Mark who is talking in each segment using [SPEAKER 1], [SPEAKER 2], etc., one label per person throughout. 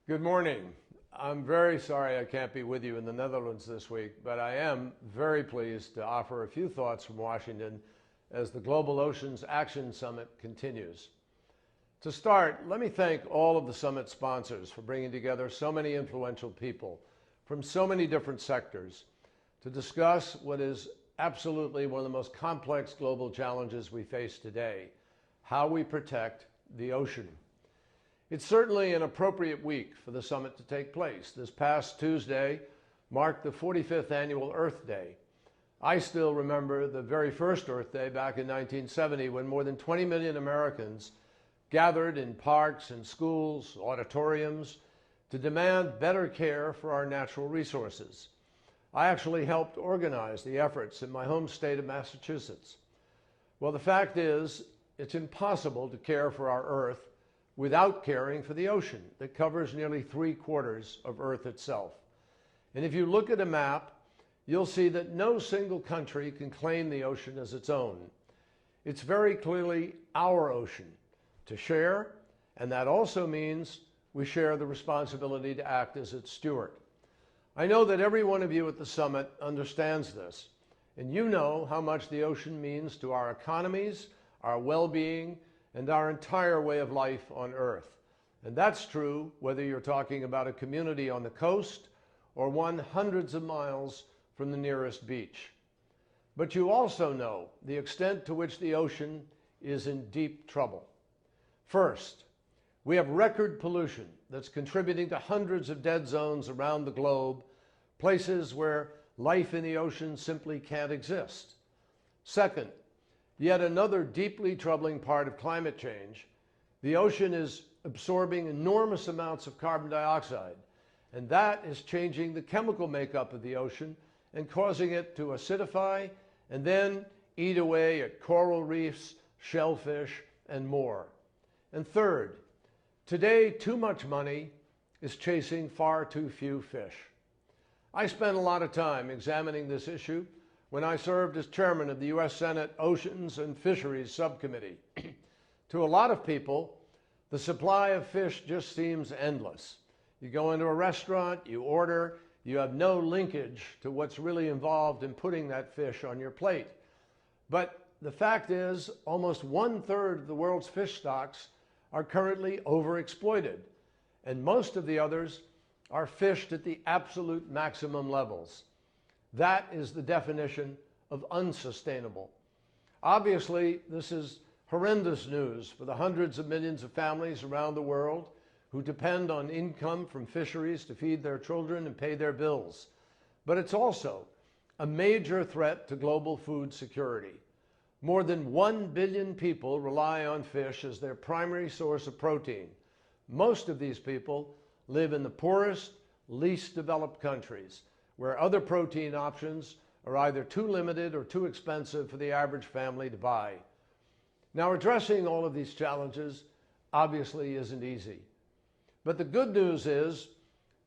[SPEAKER 1] Good morning. I'm very sorry I can't be with you in the Netherlands this week, but I am very pleased to offer a few thoughts from Washington as the Global Oceans Action Summit continues. To start, let me thank all of the summit sponsors for bringing together so many influential people from so many different sectors to discuss what is absolutely one of the most complex global challenges we face today: how we protect the ocean. It's certainly an appropriate week for the summit to take place. This past Tuesday marked the 45th annual Earth Day. I still remember the very first Earth Day back in 1970 when more than 20 million Americans gathered in parks and schools, auditoriums, to demand better care for our natural resources. I actually helped organize the efforts in my home state of Massachusetts. Well, the fact is, it's impossible to care for our Earth without caring for the ocean that covers nearly 3/4 of Earth itself. And if you look at a map, you'll see that no single country can claim the ocean as its own. It's very clearly our ocean to share, and that also means we share the responsibility to act as its steward. I know that every one of you at the summit understands this, and you know how much the ocean means to our economies, our well-being, and our entire way of life on Earth. And that's true whether you're talking about a community on the coast or one hundreds of miles from the nearest beach. But you also know the extent to which the ocean is in deep trouble. First, we have record pollution that's contributing to hundreds of dead zones around the globe, places where life in the ocean simply can't exist. Second, yet another deeply troubling part of climate change: the ocean is absorbing enormous amounts of carbon dioxide, and that is changing the chemical makeup of the ocean and causing it to acidify and then eat away at coral reefs, shellfish, and more. And third, today too much money is chasing far too few fish. I spent a lot of time examining this issue when I served as chairman of the U.S. Senate Oceans and Fisheries Subcommittee. To a lot of people, the supply of fish just seems endless. You go into a restaurant, you order, you have no linkage to what's really involved in putting that fish on your plate. But the fact is, almost 1/3 of the world's fish stocks are currently overexploited, and most of the others are fished at the absolute maximum levels. That is the definition of unsustainable. Obviously, this is horrendous news for the hundreds of millions of families around the world who depend on income from fisheries to feed their children and pay their bills. But it's also a major threat to global food security. More than 1 billion people rely on fish as their primary source of protein. Most of these people live in the poorest, least developed countries, where other protein options are either too limited or too expensive for the average family to buy. Now, addressing all of these challenges obviously isn't easy. But the good news is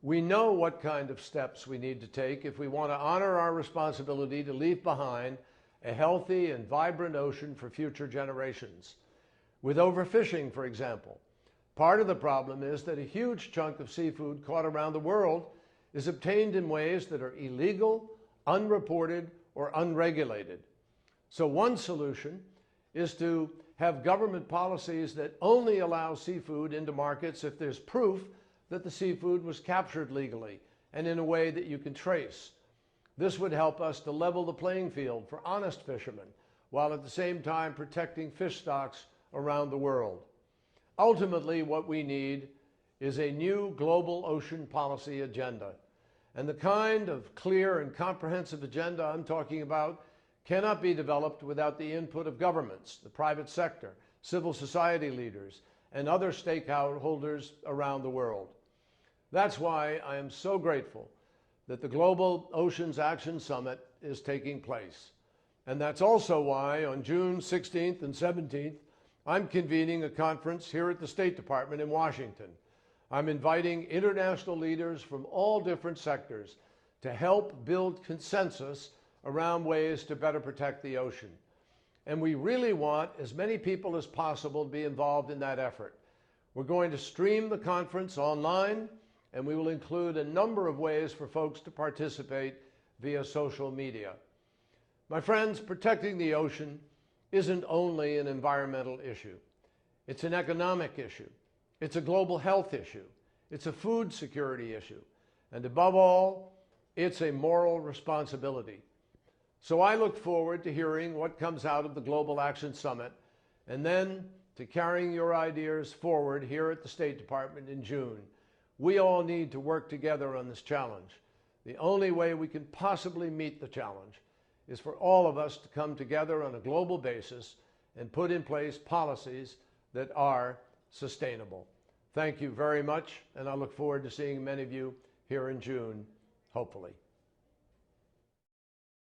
[SPEAKER 1] we know what kind of steps we need to take if we want to honor our responsibility to leave behind a healthy and vibrant ocean for future generations. With overfishing, for example, part of the problem is that a huge chunk of seafood caught around the world is obtained in ways that are illegal, unreported, or unregulated. So one solution is to have government policies that only allow seafood into markets if there's proof that the seafood was captured legally and in a way that you can trace. This would help us to level the playing field for honest fishermen, while at the same time protecting fish stocks around the world. Ultimately, what we need is a new global ocean policy agenda. And the kind of clear and comprehensive agenda I'm talking about cannot be developed without the input of governments, the private sector, civil society leaders, and other stakeholders around the world. That's why I am so grateful that the Global Oceans Action Summit is taking place. And that's also why on June 16th and 17th, I'm convening a conference here at the State Department in Washington. I'm inviting international leaders from all different sectors to help build consensus around ways to better protect the ocean. And we really want as many people as possible to be involved in that effort. We're going to stream the conference online, and we will include a number of ways for folks to participate via social media. My friends, protecting the ocean isn't only an environmental issue. It's an economic issue. It's a global health issue. It's a food security issue. And above all, it's a moral responsibility. So I look forward to hearing what comes out of the Global Action Summit, and then to carrying your ideas forward here at the State Department in June. We all need to work together on this challenge. The only way we can possibly meet the challenge is for all of us to come together on a global basis and put in place policies that are sustainable. Thank you very much, and I look forward to seeing many of you here in June, hopefully.